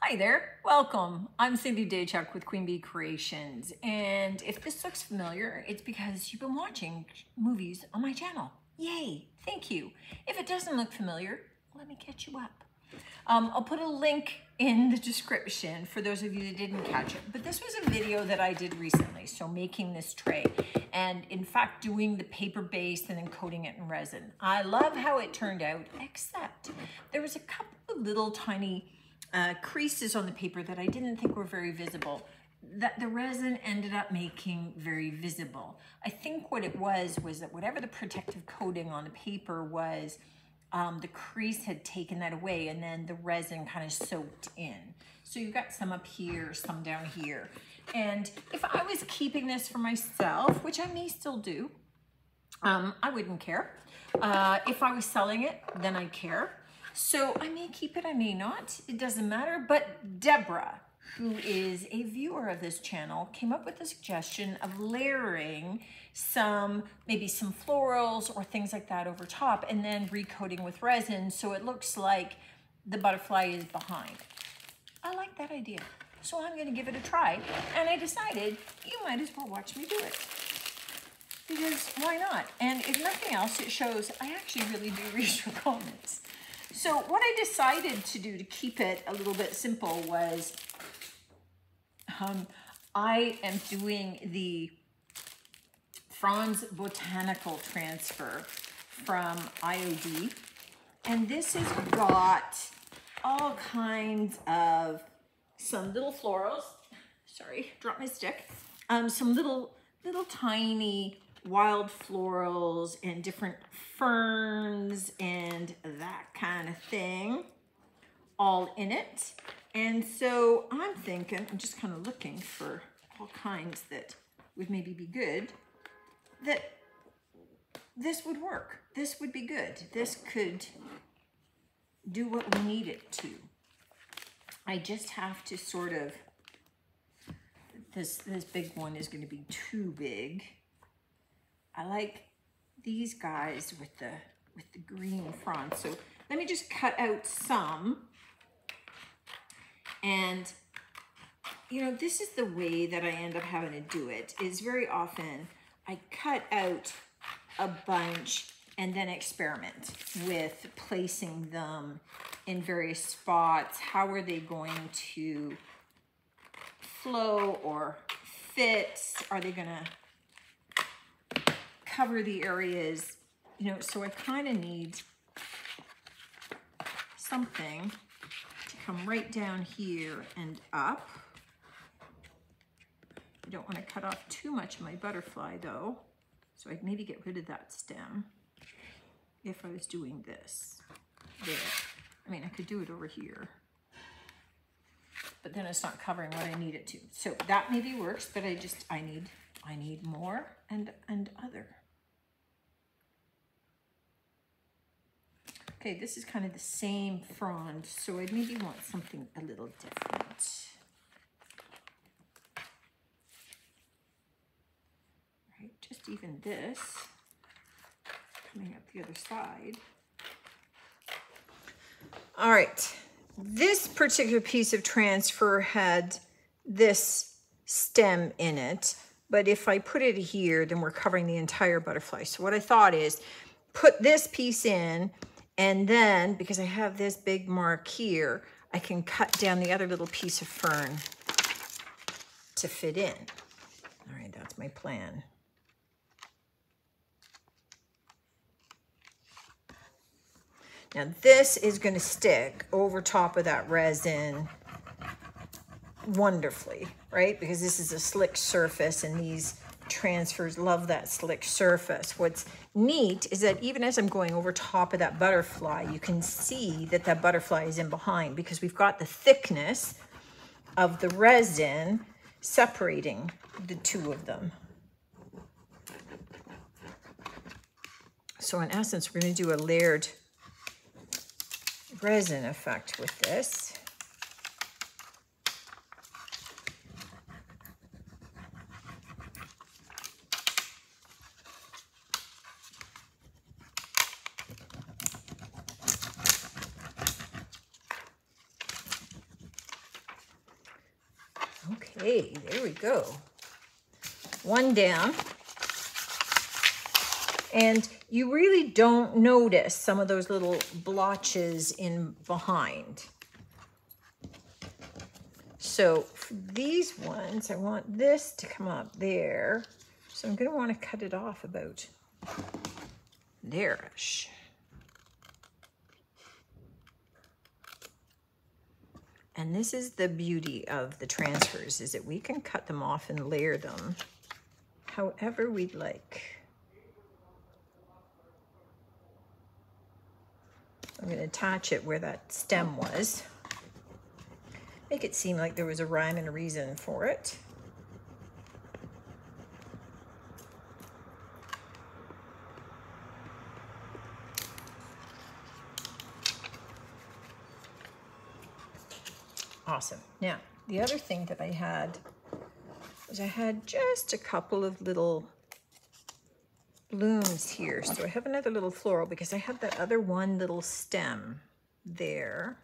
Hi there, welcome. I'm Cindy Daychuck with Queen Bee Creations, and if this looks familiar, it's because you've been watching movies on my channel. Yay, thank you. If it doesn't look familiar, let me catch you up. I'll put a link in the description for those of you that didn't catch it, but this was a video that I did recently, so making this tray, and in fact doing the paper base and then coating it in resin. I love how it turned out, except there was a couple of little tiny creases on the paper that I didn't think were very visible, that the resin ended up making very visible. I think what it was that whatever the protective coating on the paper was, the crease had taken that away and then the resin kind of soaked in. So you've got some up here, some down here. And if I was keeping this for myself, which I may still do, I wouldn't care. If I was selling it, then I'd care. So I may keep it, I may not, it doesn't matter. But Deborah, who is a viewer of this channel, came up with the suggestion of layering maybe some florals or things like that over top and then recoating with resin so it looks like the butterfly is behind. I like that idea. So I'm gonna give it a try. And I decided you might as well watch me do it. Because why not? And if nothing else, it shows I actually really do read your comments. So what I decided to do to keep it a little bit simple was I am doing the Franz Botanical transfer from IOD. And this has got all kinds of some little florals. Sorry, dropped my stick. Some little tiny wild florals and different ferns and that kind of thing all in it. And so I'm thinking, I'm just kind of looking for all kinds that would maybe be good, that this would work. This would be good. This could do what we need it to. I just have to sort of, this big one is going to be too big. I like these guys with the green frond. So let me just cut out some. And, you know, this is the way that I end up having to do it, is very often I cut out a bunch and then experiment with placing them in various spots. How are they going to flow or fit? Are they gonna cover the areas? You know, so I kind of need something to come right down here and up. I don't want to cut off too much of my butterfly though, so I'd maybe get rid of that stem if I was doing this there. I mean, I could do it over here, but then it's not covering what I need it to. So that maybe works, but I need more and other. Okay, this is kind of the same frond, so I maybe want something a little different. Right, just even this, coming up the other side. All right, this particular piece of transfer had this stem in it, but if I put it here, then we're covering the entire butterfly. So what I thought is put this piece in, and then, because I have this big mark here, I can cut down the other little piece of fern to fit in. All right, that's my plan. Now this is going to stick over top of that resin wonderfully, right? Because this is a slick surface and these transfers love that slick surface. What's neat is that even as I'm going over top of that butterfly, you can see that that butterfly is in behind because we've got the thickness of the resin separating the two of them. So in essence, we're going to do a layered resin effect with this. Okay, there we go. One down. And you really don't notice some of those little blotches in behind. So for these ones, I want this to come up there. So I'm gonna wanna cut it off about there-ish. And this is the beauty of the transfers, is that we can cut them off and layer them however we'd like. I'm going to attach it where that stem was. Make it seem like there was a rhyme and a reason for it. Awesome. Now, the other thing that I had was I had just a couple of little blooms here. So I have another little floral because I have that other one little stem there.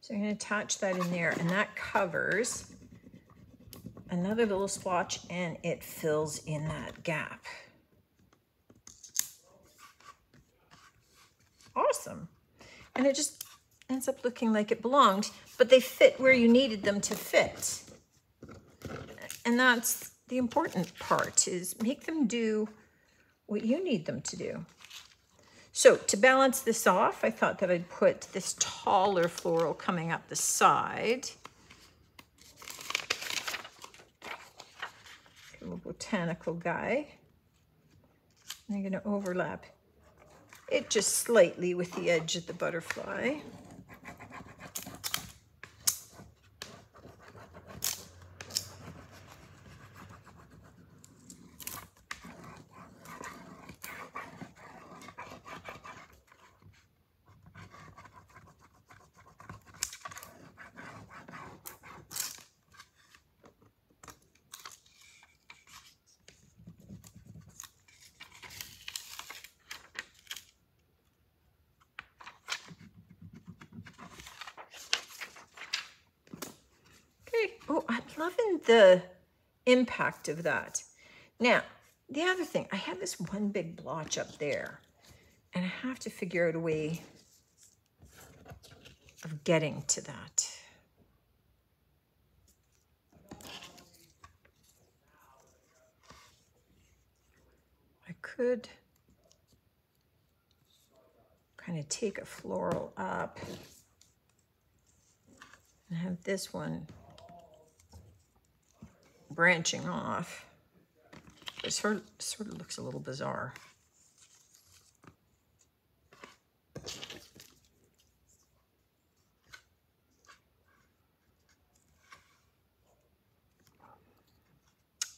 So I'm going to attach that in there, and that covers another little splotch and it fills in that gap. Awesome. And it just ends up looking like it belonged, but they fit where you needed them to fit. And that's the important part, is make them do what you need them to do. So to balance this off, I thought that I'd put this taller floral coming up the side. A little botanical guy. And I'm going to overlap it just slightly with the edge of the butterfly. Oh, I'm loving the impact of that. Now, the other thing, I have this one big blotch up there, and I have to figure out a way of getting to that. I could kind of take a floral up and have this one branching off. It sort of looks a little bizarre.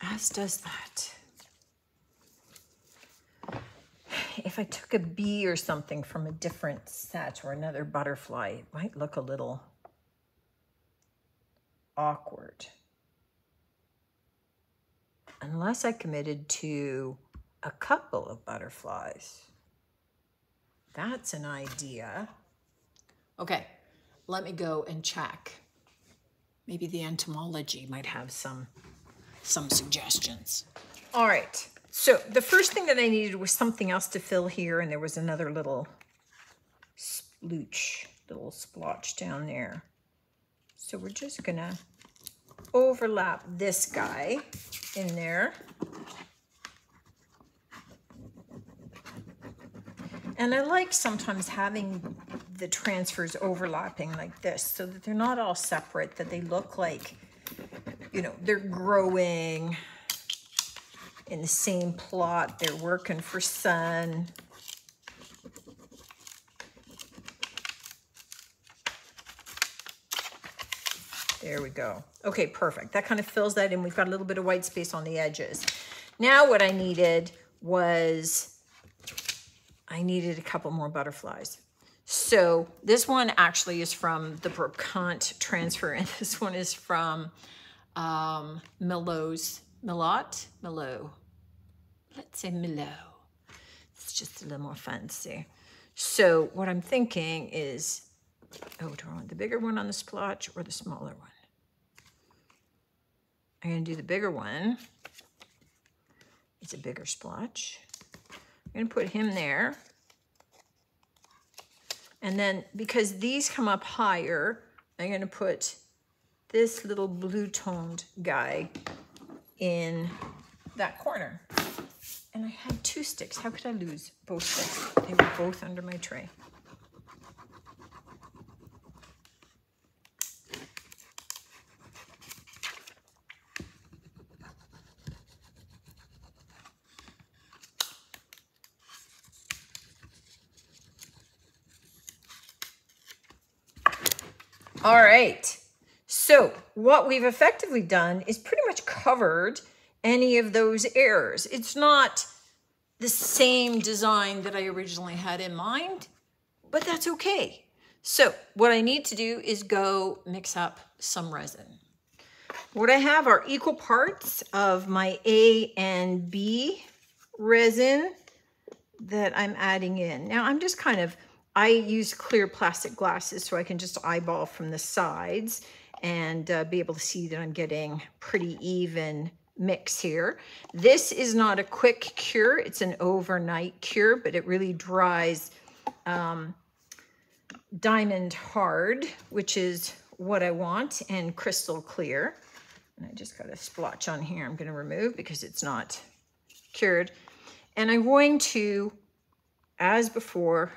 As does that. If I took a bee or something from a different set or another butterfly, it might look a little awkward. Unless I committed to a couple of butterflies. That's an idea. Okay, let me go and check. Maybe the entomology might have some suggestions. All right, so the first thing that I needed was something else to fill here, and there was another little splotch down there. So we're just gonna overlap this guy in there. And I like sometimes having the transfers overlapping like this so that they're not all separate, that they look like, you know, they're growing in the same plot, they're working for sun. There we go. Okay, perfect. That kind of fills that in. We've got a little bit of white space on the edges. Now what I needed was, I needed a couple more butterflies. So this one actually is from the Brocante transfer, and this one is from Milo. Let's say Milo. It's just a little more fancy. So what I'm thinking is, oh, do I want the bigger one on the splotch or the smaller one? I'm gonna do the bigger one. It's a bigger splotch. I'm gonna put him there. And then because these come up higher, I'm gonna put this little blue toned guy in that corner. And I had 2 sticks. How could I lose both sticks? They were both under my tray. All right, so what we've effectively done is pretty much covered any of those errors. It's not the same design that I originally had in mind, but that's okay. So what I need to do is go mix up some resin. What I have are equal parts of my A and B resin that I'm adding in. Now I'm just kind of, I use clear plastic glasses so I can just eyeball from the sides and be able to see that I'm getting pretty even mix here. This is not a quick cure, it's an overnight cure, but it really dries diamond hard, which is what I want, and crystal clear. And I just got a splotch on here I'm gonna remove because it's not cured. And I'm going to, as before,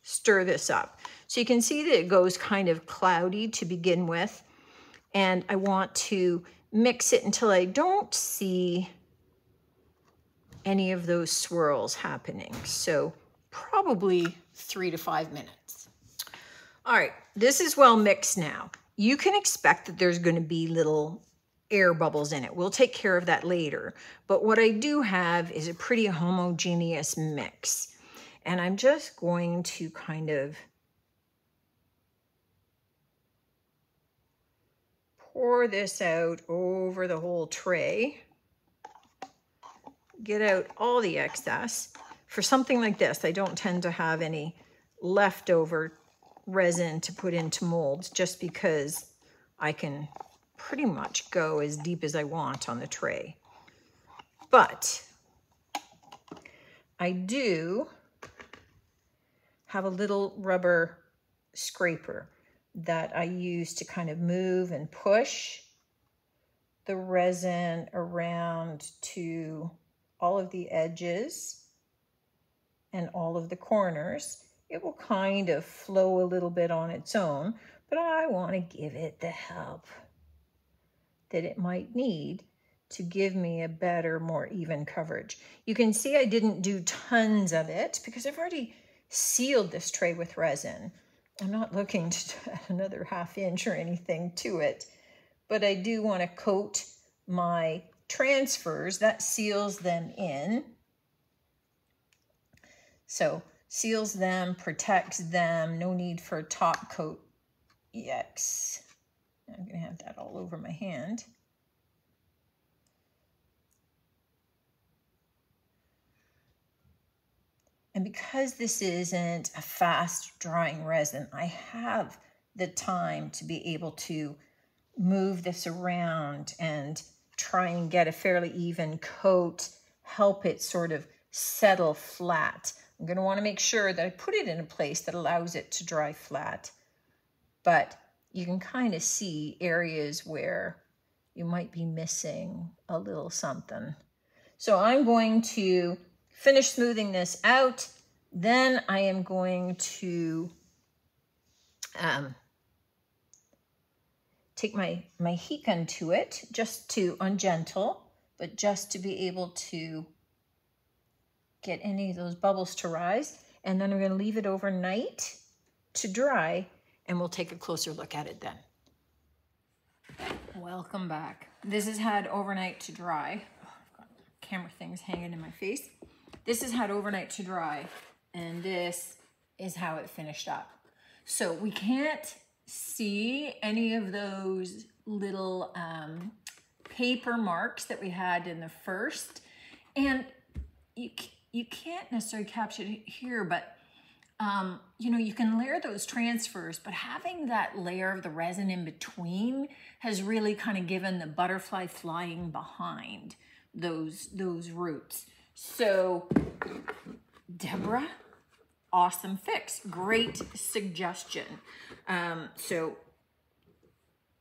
stir this up. So you can see that it goes kind of cloudy to begin with. And I want to mix it until I don't see any of those swirls happening. So probably 3 to 5 minutes. All right, this is well mixed now. You can expect that there's going to be little air bubbles in it. We'll take care of that later. But what I do have is a pretty homogeneous mix. And I'm just going to kind of pour this out over the whole tray. Get out all the excess. For something like this, I don't tend to have any leftover resin to put into molds just because I can pretty much go as deep as I want on the tray. But I do have a little rubber scraper that I use to kind of move and push the resin around to all of the edges and all of the corners. It will kind of flow a little bit on its own, but I want to give it the help that it might need to give me a better, more even coverage. You can see I didn't do tons of it because I've already sealed this tray with resin. I'm not looking to add another ½ inch or anything to it, but I do want to coat my transfers. That seals them in. So seals them, protects them, no need for a top coat. Yikes. I'm going to have that all over my hand. And because this isn't a fast drying resin, I have the time to be able to move this around and try and get a fairly even coat, help it sort of settle flat. I'm going to want to make sure that I put it in a place that allows it to dry flat. But you can kind of see areas where you might be missing a little something. So I'm going to finish smoothing this out. Then I am going to take my heat gun to it, just to, on gentle, but just to be able to get any of those bubbles to rise. And then I'm going to leave it overnight to dry, and we'll take a closer look at it then. Welcome back. This has had overnight to dry. Oh, I've got camera things hanging in my face. This has had overnight to dry, and this is how it finished up. So we can't see any of those little paper marks that we had in the first, and you can't necessarily capture it here, but You know, you can layer those transfers, but having that layer of the resin in between has really kind of given the butterfly flying behind those roots. So, Deborah, awesome fix. Great suggestion. So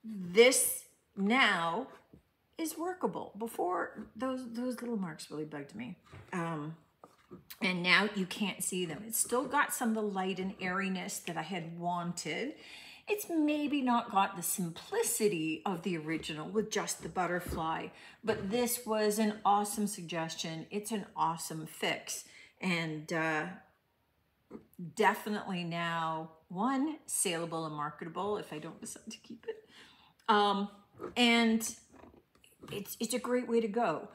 this now is workable. Before, those little marks really bugged me. And now you can't see them. It's still got some of the light and airiness that I had wanted. It's maybe not got the simplicity of the original with just the butterfly, but this was an awesome suggestion. It's an awesome fix. And definitely now, one, saleable and marketable if I don't decide to keep it. And it's a great way to go.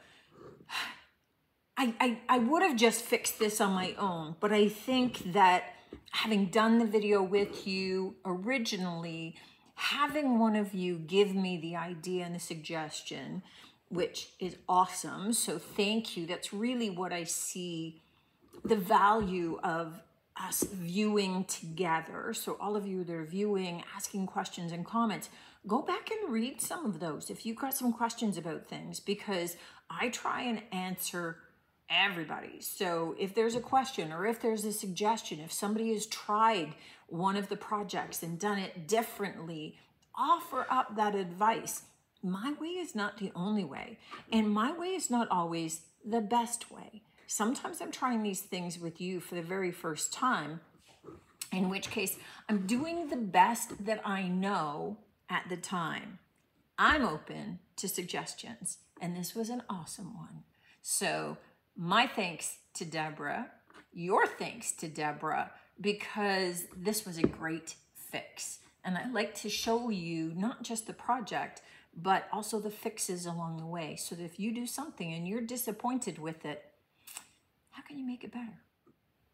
I would have just fixed this on my own, but I think that having done the video with you originally, having one of you give me the idea and the suggestion, which is awesome. So thank you. That's really what I see the value of us viewing together. So all of you that are viewing, asking questions and comments, go back and read some of those if you've got some questions about things, because I try and answer everybody. So if there's a question or if there's a suggestion, if somebody has tried one of the projects and done it differently, offer up that advice. My way is not the only way, and my way is not always the best way. Sometimes I'm trying these things with you for the very first time, in which case I'm doing the best that I know at the time. I'm open to suggestions, and this was an awesome one. So my thanks to Deborah, your thanks to Deborah, because this was a great fix. And I like to show you not just the project, but also the fixes along the way, so that if you do something and you're disappointed with it, how can you make it better?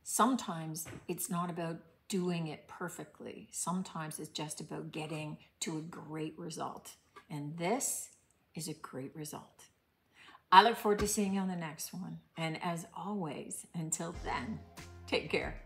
Sometimes it's not about doing it perfectly. Sometimes it's just about getting to a great result. And this is a great result. I look forward to seeing you on the next one. And as always, until then, take care.